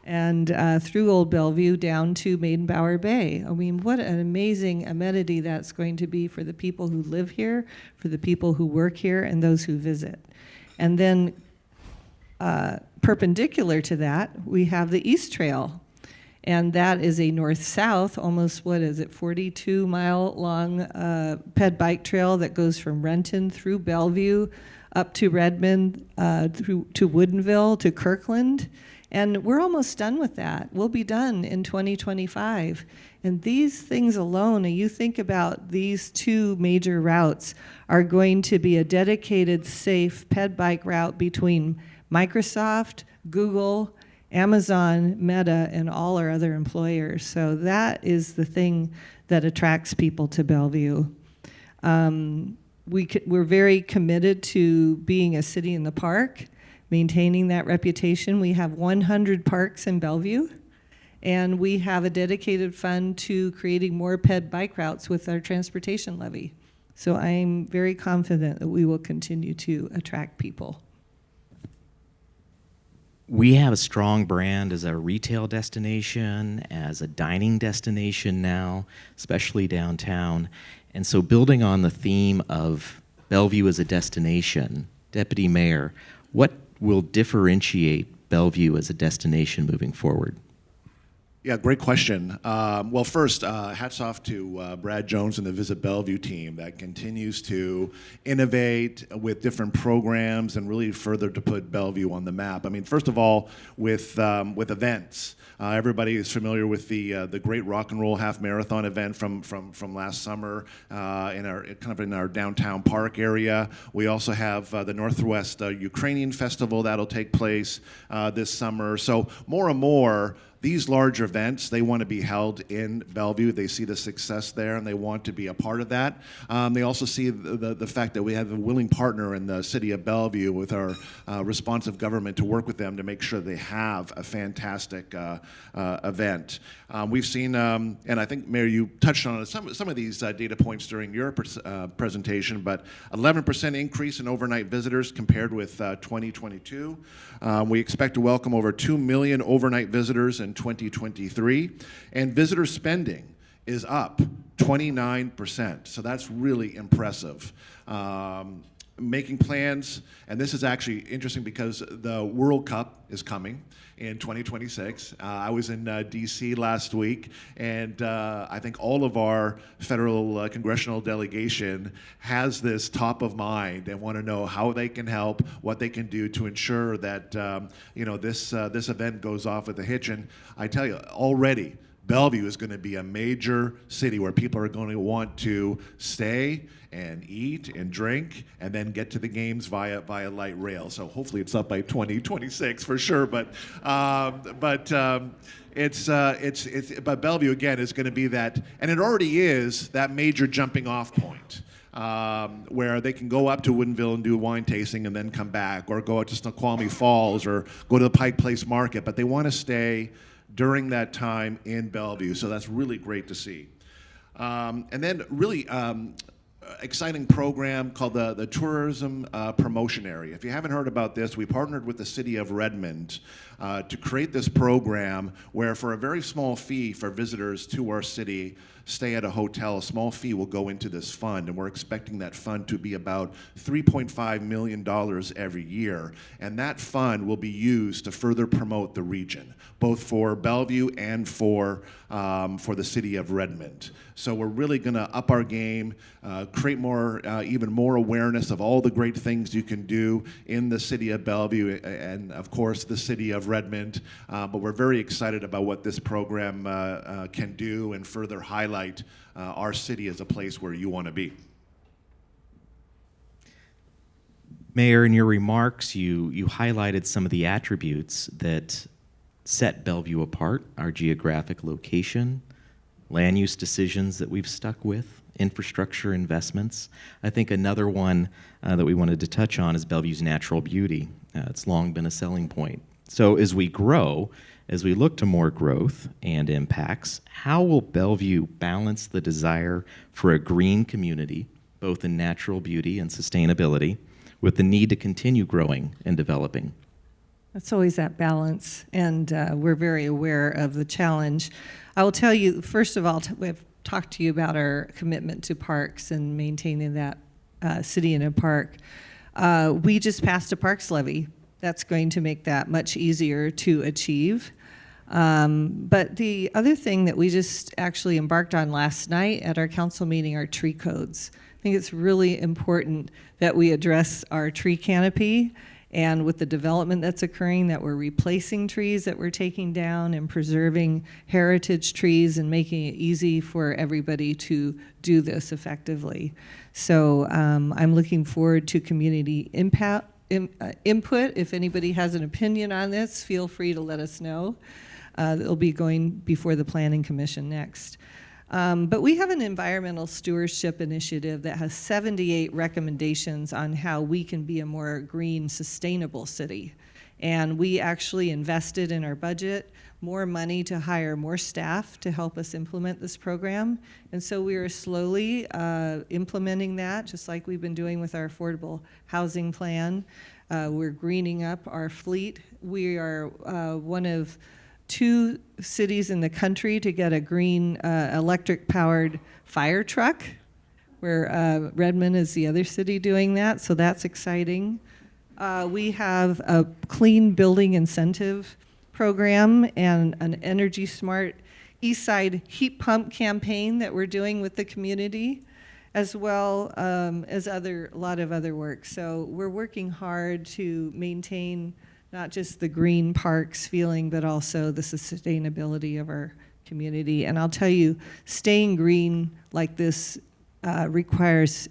B: and through Old Bellevue down to Maidenbower Bay. I mean, what an amazing amenity that's going to be for the people who live here, for the people who work here, and those who visit. And then perpendicular to that, we have the East Trail. And that is a north-south, almost, 42-mile long ped bike trail that goes from Renton through Bellevue, up to Redmond, through to Woodinville, to Kirkland. And we're almost done with that. We'll be done in 2025. And these things alone, and you think about these two major routes, are going to be a dedicated, safe ped bike route between Microsoft, Google, Amazon, Meta, and all our other employers. So that is the thing that attracts people to Bellevue. we're very committed to being a city in the park, maintaining that reputation. We have 100 parks in Bellevue, and we have a dedicated fund to creating more ped bike routes with our transportation levy. So I'm very confident that we will continue to attract people.
A: We have a strong brand as a retail destination, as a dining destination now, especially downtown. And so building on the theme of Bellevue as a destination, Deputy Mayor, what will differentiate Bellevue as a destination moving forward?
I: Yeah, great question. Well, first, hats off to Brad Jones and the Visit Bellevue team that continues to innovate with different programs and really further to put Bellevue on the map. I mean, first of all, with events. Everybody is familiar with the great rock and roll half marathon event from last summer in our downtown park area. We also have the Northwest Ukrainian Festival that'll take place this summer. So more and more, these large events, they want to be held in Bellevue. They see the success there, and they want to be a part of that. They also see the fact that we have a willing partner in the city of Bellevue with our responsive government to work with them to make sure they have a fantastic event. We've seen, and I think, Mayor, you touched on some of these data points during your presentation, but 11% increase in overnight visitors compared with 2022. We expect to welcome over 2 million overnight visitors in 2023, and visitor spending is up 29%. So that's really impressive. Making plans, and this is actually interesting because the World Cup is coming in 2026. I was in DC last week, and I think all of our federal congressional delegation has this top of mind and want to know how they can help, what they can do to ensure that this event goes off with a hitch. And I tell you, already Bellevue is going to be a major city where people are going to want to stay and eat and drink and then get to the games via light rail. So hopefully it's up by 2026 for sure. But Bellevue again is going to be that, and it already is that major jumping off point. Where they can go up to Woodinville and do wine tasting and then come back, or go out to Snoqualmie Falls, or go to the Pike Place Market, but they want to stay during that time in Bellevue. So that's really great to see. And then really exciting program called the Tourism Promotion Area. If you haven't heard about this, we partnered with the city of Redmond to create this program where for a very small fee for visitors to our city, stay at a hotel, a small fee will go into this fund, and we're expecting that fund to be about $3.5 million every year. And that fund will be used to further promote the region, both for Bellevue and for the city of Redmond. So we're really going to up our game, create even more awareness of all the great things you can do in the city of Bellevue and, of course, the city of Redmond. But we're very excited about what this program can do and further highlight our city as a place where you want to be.
A: Mayor, in your remarks, you highlighted some of the attributes that set Bellevue apart: our geographic location, land use decisions that we've stuck with, infrastructure investments. I think another one that we wanted to touch on is Bellevue's natural beauty. It's long been a selling point. So as we grow, as we look to more growth and impacts, how will Bellevue balance the desire for a green community, both in natural beauty and sustainability, with the need to continue growing and developing?
B: It's always that balance, and we're very aware of the challenge. I will tell you, first of all, we've talked to you about our commitment to parks and maintaining that city in a park. We just passed a parks levy. That's going to make that much easier to achieve. But the other thing that we just actually embarked on last night at our council meeting are tree codes. I think it's really important that we address our tree canopy, and with the development that's occurring, that we're replacing trees that we're taking down and preserving heritage trees and making it easy for everybody to do this effectively. So I'm looking forward to community input. If anybody has an opinion on this, feel free to let us know. It'll be going before the Planning Commission next. But we have an environmental stewardship initiative that has 78 recommendations on how we can be a more green, sustainable city. And we actually invested in our budget more money to hire more staff to help us implement this program. And so we are slowly implementing that, just like we've been doing with our affordable housing plan. We're greening up our fleet. We are one of 2 cities in the country to get a green electric-powered fire truck, where Redmond is the other city doing that, so that's exciting. We have a clean building incentive program and an Energy Smart Eastside heat pump campaign that we're doing with the community, as well as a lot of other work. So we're working hard to maintain not just the green parks feeling, but also the sustainability of our community. And I'll tell you, staying green like this requires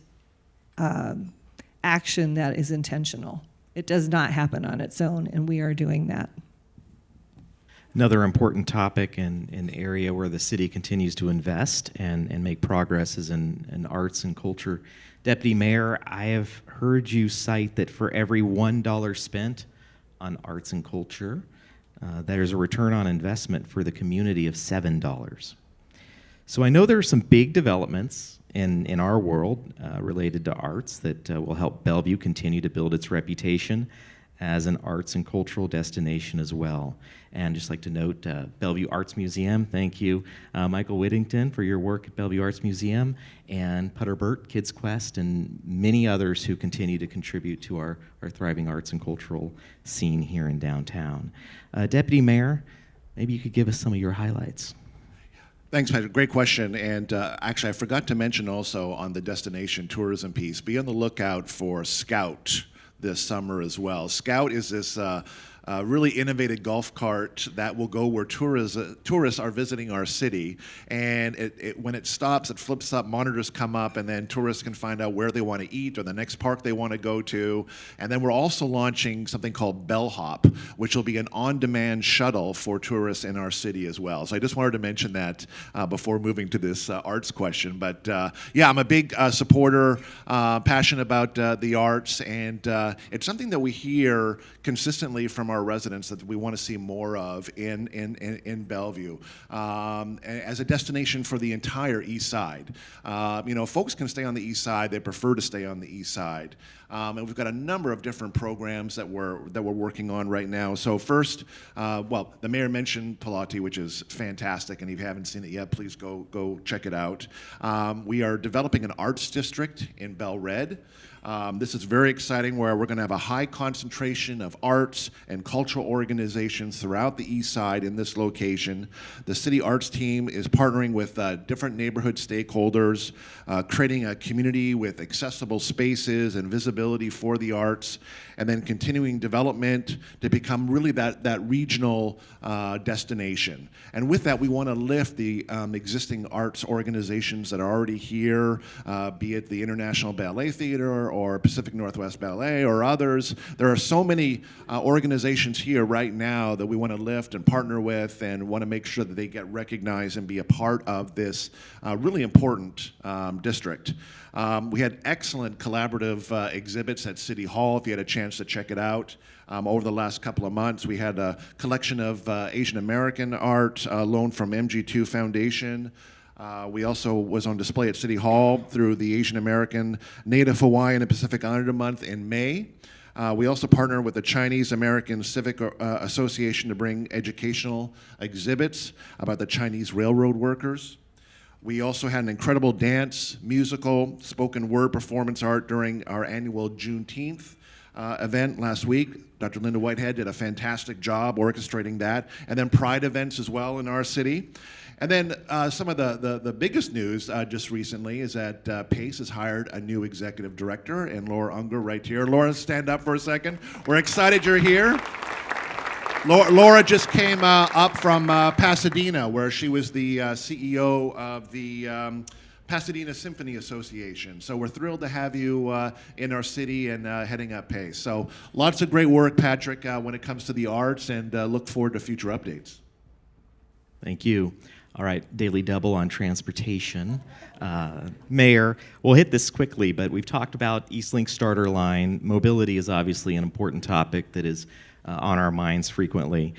B: action that is intentional. It does not happen on its own, and we are doing that.
A: Another important topic and an area where the city continues to invest and make progress is in arts and culture. Deputy Mayor, I have heard you cite that for every $1 spent on arts and culture, there's a return on investment for the community of $7. So I know there are some big developments in our world related to arts that will help Bellevue continue to build its reputation as an arts and cultural destination as well. And just like to note, Bellevue Arts Museum, thank you, Michael Whittington, for your work at Bellevue Arts Museum, and Putter Burt, Kids Quest, and many others who continue to contribute to our thriving arts and cultural scene here in downtown. Deputy Mayor, maybe you could give us some of your highlights.
I: Thanks, Patrick. Great question. And actually, I forgot to mention also on the destination tourism piece, be on the lookout for Scout this summer as well. Scout is this really innovative golf cart that will go where tourists are visiting our city, and when it stops, it flips up, monitors come up, and then tourists can find out where they want to eat or the next park they want to go to. And then we're also launching something called Bellhop, which will be an on-demand shuttle for tourists in our city as well. So I just wanted to mention that before moving to this arts question. But yeah, I'm a big supporter, passionate about the arts, and it's something that we hear consistently from our residents that we want to see more of in Bellevue as a destination for the entire East Side. Folks can stay on the East Side; they prefer to stay on the East Side. And we've got a number of different programs that we're working on right now. So first, the mayor mentioned Pilate, which is fantastic, and if you haven't seen it yet, please go check it out. We are developing an arts district in Bel Red. This is very exciting, where we're going to have a high concentration of arts and cultural organizations throughout the East Side in this location. The city arts team is partnering with different neighborhood stakeholders, creating a community with accessible spaces and visibility for the arts, and then continuing development to become really that regional destination. And with that, we want to lift the existing arts organizations that are already here, be it the International Ballet Theater or Pacific Northwest Ballet or others. There are so many organizations here right now that we want to lift and partner with, and want to make sure that they get recognized and be a part of this really important district. We had excellent collaborative exhibits at City Hall, if you had a chance to check it out. Over the last couple of months, we had a collection of Asian American art loaned from MG2 Foundation. We also was on display at City Hall through the Asian American, Native Hawaiian, and Pacific Islander Month in May. We also partner with the Chinese American Civic Association to bring educational exhibits about the Chinese railroad workers. We also had an incredible dance, musical, spoken word performance art during our annual Juneteenth event last week. Dr. Linda Whitehead did a fantastic job orchestrating that. And then Pride events as well in our city. And then some of the biggest news just recently is that Pace has hired a new executive director, and Laura Unger right here. Laura, stand up for a second. We're excited you're here. Laura just came up from Pasadena, where she was the CEO of the Pasadena Symphony Association. So we're thrilled to have you in our city and heading up Pace. So lots of great work, Patrick, when it comes to the arts, and look forward to future updates.
A: Thank you. All right, Daily Double on transportation. Mayor, we'll hit this quickly, but we've talked about Eastlink Starter Line. Mobility is obviously an important topic that is on our minds frequently.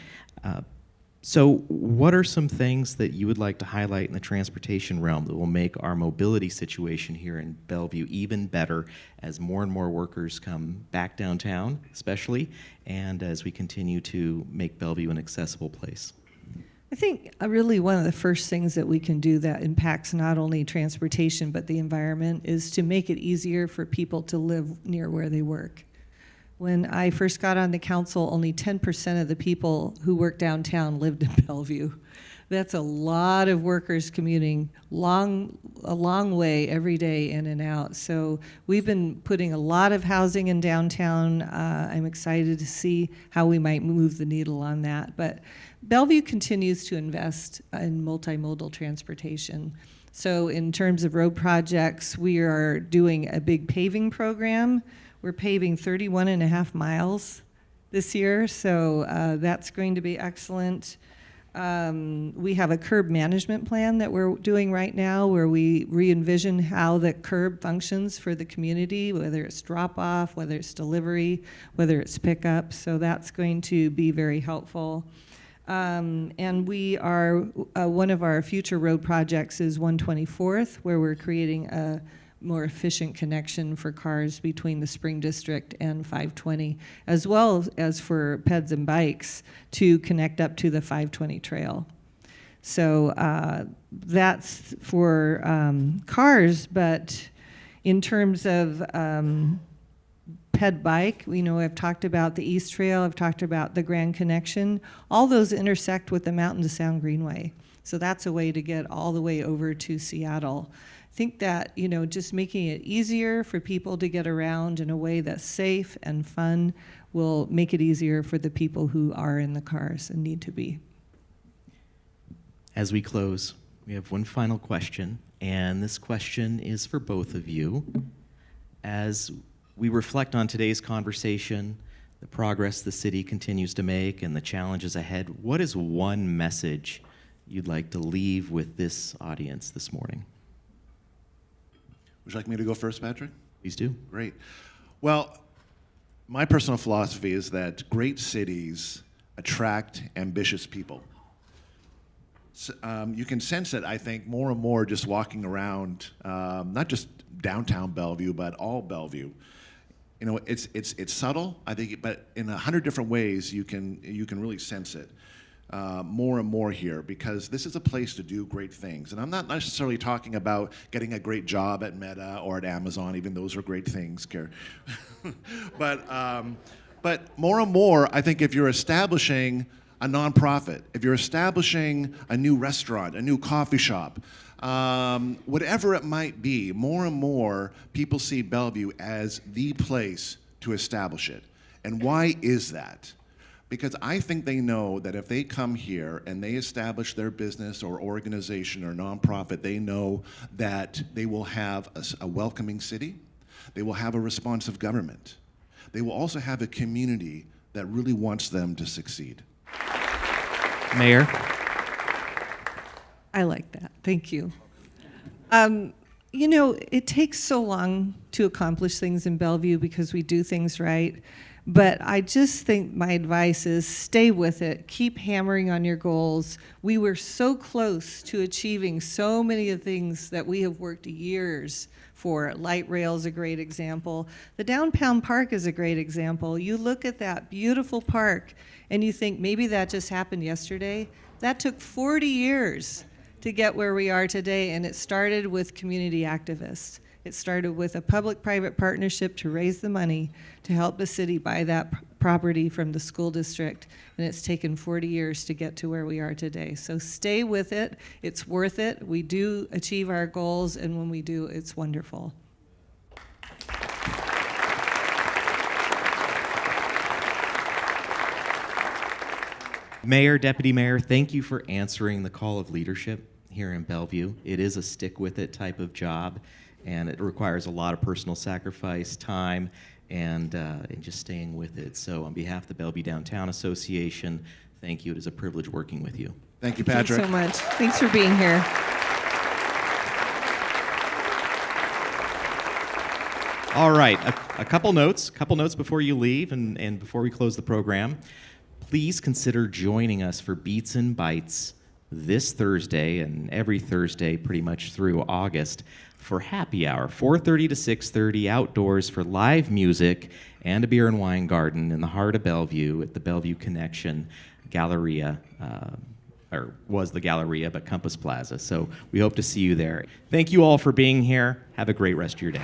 A: So what are some things that you would like to highlight in the transportation realm that will make our mobility situation here in Bellevue even better as more and more workers come back downtown, especially, and as we continue to make Bellevue an accessible place?
B: I think really one of the first things that we can do that impacts not only transportation but the environment is to make it easier for people to live near where they work. When I first got on the council, only 10% of the people who work downtown lived in Bellevue. That's a lot of workers commuting a long way every day in and out. So we've been putting a lot of housing in downtown. I'm excited to see how we might move the needle on that. But Bellevue continues to invest in multimodal transportation. So in terms of road projects, we are doing a big paving program. We're paving 31.5 miles this year, so that's going to be excellent. We have a curb management plan that we're doing right now where we re-envision how the curb functions for the community, whether it's drop-off, whether it's delivery, whether it's pickup, so that's going to be very helpful. And we are, one of our future road projects is 124th, where we're creating a more efficient connection for cars between the Spring District and 520, as well as for peds and bikes to connect up to the 520 trail. So that's for cars, but in terms of ped bike, we know I've talked about the East Trail, I've talked about the Grand Connection. All those intersect with the Mountain to Sound Greenway. So that's a way to get all the way over to Seattle. I think that, you know, just making it easier for people to get around in a way that's safe and fun will make it easier for the people who are in the cars and need to be.
A: As we close, we have one final question, and this question is for both of you. As we reflect on today's conversation, the progress the city continues to make and the challenges ahead, what is one message you'd like to leave with this audience this morning?
I: Would you like me to go first, Patrick?
A: Please do.
I: Great. Well, my personal philosophy is that great cities attract ambitious people. So, you can sense it, I think, more and more just walking around, not just downtown Bellevue, but all Bellevue. You know, it's subtle, I think, but in 100 different ways you can really sense it. More and more here, because this is a place to do great things. And I'm not necessarily talking about getting a great job at Meta or at Amazon, even those are great things, Karen. But more and more, I think if you're establishing a nonprofit, if you're establishing a new restaurant, a new coffee shop, whatever it might be, more and more people see Bellevue as the place to establish it. And why is that? Because I think they know that if they come here and they establish their business or organization or nonprofit, they know that they will have a welcoming city, they will have a responsive government, they will also have a community that really wants them to succeed.
A: Mayor?
B: I like that. Thank you. You know, it takes so long to accomplish things in Bellevue because we do things right. But I just think my advice is stay with it. Keep hammering on your goals. We were so close to achieving so many of the things that we have worked years for. Light rail is a great example. The downtown park is a great example. You look at that beautiful park and you think maybe that just happened yesterday. That took 40 years to get where we are today, and it started with community activists. It started with a public-private partnership to raise the money to help the city buy that property from the school district, and it's taken 40 years to get to where we are today. So stay with it. It's worth it. We do achieve our goals, and when we do, it's wonderful.
A: Mayor, Deputy Mayor, thank you for answering the call of leadership here in Bellevue. It is a stick-with-it type of job, and it requires a lot of personal sacrifice, time, and just staying with it. So on behalf of the Bellevue Downtown Association, thank you. It is a privilege working with you.
I: Thank you, Patrick.
B: Thanks so much. Thanks for being here.
A: All right, a couple notes before you leave and before we close the program. Please consider joining us for Beats and Bites this Thursday and every Thursday pretty much through August for happy hour, 4:30 to 6:30 outdoors for live music and a beer and wine garden in the heart of Bellevue at the Bellevue Connection Galleria, or was the Galleria, but Compass Plaza. So we hope to see you there. Thank you all for being here. Have a great rest of your day.